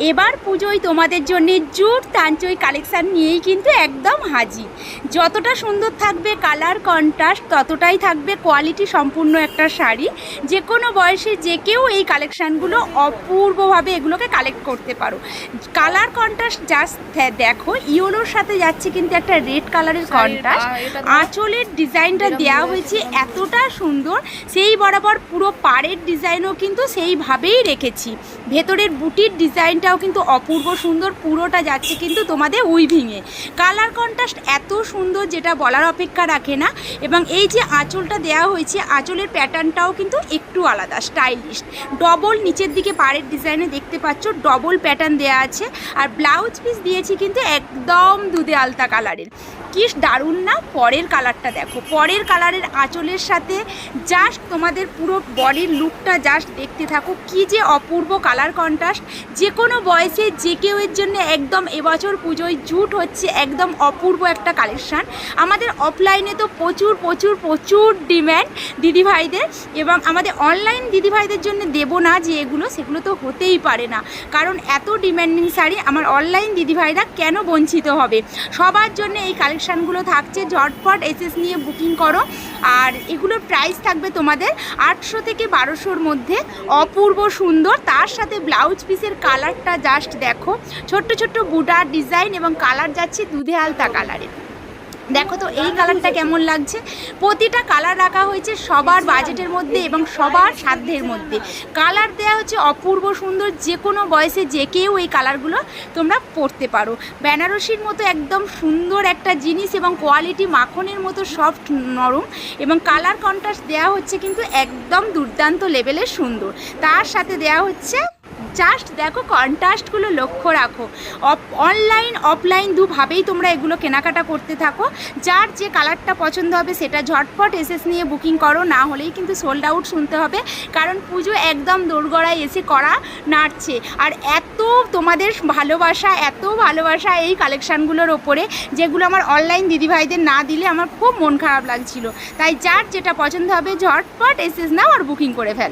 এবার পুজোয় তোমাদের জন্য জুট তাঞ্চই কালেকশান নিয়েই কিন্তু একদম হাজির। যতটা সুন্দর থাকবে কালার কন্ট্রাস্ট, ততটাই থাকবে কোয়ালিটি সম্পূর্ণ একটা শাড়ি। যে কোনো বয়সে যে কেউ এই কালেকশানগুলো অপূর্বভাবে এগুলোকে কালেক্ট করতে পারো। কালার কন্ট্রাস্ট জাস্ট দেখো, ইয়েলোর সাথে যাচ্ছে কিন্তু একটা রেড কালারের কন্ট্রাস্ট। আঁচলের ডিজাইনটা দেওয়া হয়েছে এতটা সুন্দর, সেই বরাবর পুরো পাড়ের ডিজাইনও কিন্তু সেইভাবেই রেখেছি। ভেতরের বুটির ডিজাইনটাও কিন্তু অপূর্ব সুন্দর, পুরোটা যাচ্ছে কিন্তু তোমাদের উইভিংয়ে। কালার কন্ট্রাস্ট এত সুন্দর যেটা বলার অপেক্ষা রাখে না। এবং এই যে আঁচলটা দেওয়া হয়েছে, আঁচলের প্যাটার্নটাও কিন্তু একটু আলাদা, স্টাইলিশ। ডবল নিচের দিকে পাড়ের ডিজাইনে দেখতে পাচ্ছ ডবল প্যাটার্ন দেওয়া আছে। আর ব্লাউজ পিস দিয়েছি কিন্তু একদম দুধে আলতা কালারের। কি দারুণ না! পরের কালারটা দেখো, পরের কালারের আঁচলের সাথে জাস্ট তোমাদের পুরো বডির লুকটা জাস্ট দেখতে থাকো, কি যে অপূর্ব কালার কন্ট্রাস্ট। যে কোনো বয়সে যে কেউ এর জন্য একদম এবছর পুজোয় জুট হচ্ছে একদম অপূর্ব একটা কালেকশান। আমাদের অফলাইনে তো প্রচুর প্রচুর প্রচুর ডিম্যান্ড দিদিভাইদের, এবং আমাদের অনলাইন দিদিভাইদের জন্য দেবো না যে এগুলো, সেগুলো তো হতেই পারে না। কারণ এত ডিম্যান্ডিং শাড়ি আমার অনলাইন দিদিভাইরা কেন বঞ্চিত হবে? সবার জন্য এই কালেকশানগুলো থাকছে, ঝটপট এসএস নিয়ে বুকিং করো। আর এগুলোর প্রাইস থাকবে তোমাদের 800 থেকে 1200-র মধ্যে। অপূর্ব সুন্দর, তার সাথে ব্লাউজ পিসের কালারটা জাস্ট দেখো, ছোট্ট ছোট্ট বুটার ডিজাইন এবং কালার যাচ্ছে দুধে আলতা কালারের। দেখো তো এই কালারটা কেমন লাগছে। প্রতিটা কালার রাখা হয়েছে সবার বাজেটের মধ্যে এবং সবার সাধ্যের মধ্যে। কালার দেওয়া হচ্ছে অপূর্ব সুন্দর, যে কোনো বয়সে যে কেউ এই কালারগুলো তোমরা পরতে পারো। বেনারসির মতো একদম সুন্দর একটা জিনিস এবং কোয়ালিটি মাখনের মতো সফট নরম, এবং কালার কন্ট্রাস্ট দেওয়া হচ্ছে কিন্তু একদম দুর্দান্ত লেভেলের সুন্দর। তার সাথে দেওয়া হচ্ছে জাস্ট দেখো কন্ট্রাস্টগুলো লক্ষ্য রাখো। অনলাইন অফলাইন দুভাবেই তোমরা এগুলো কেনাকাটা করতে থাকো। যার যে কালারটা পছন্দ হবে সেটা ঝটপট এসএস নিয়ে বুকিং করো, না হলেই কিন্তু সোল্ড আউট শুনতে হবে। কারণ পুজো একদম দোরগড়ায় এসে করা নাড়ছে। আর এত তোমাদের ভালোবাসা, এত ভালোবাসা এই কালেকশানগুলোর ওপরে, যেগুলো আমার অনলাইন দিদিভাইদের না দিলে আমার খুব মন খারাপ লাগছিল। তাই যার যেটা পছন্দ হবে ঝটপট এসএস নাও আর বুকিং করে ফেল।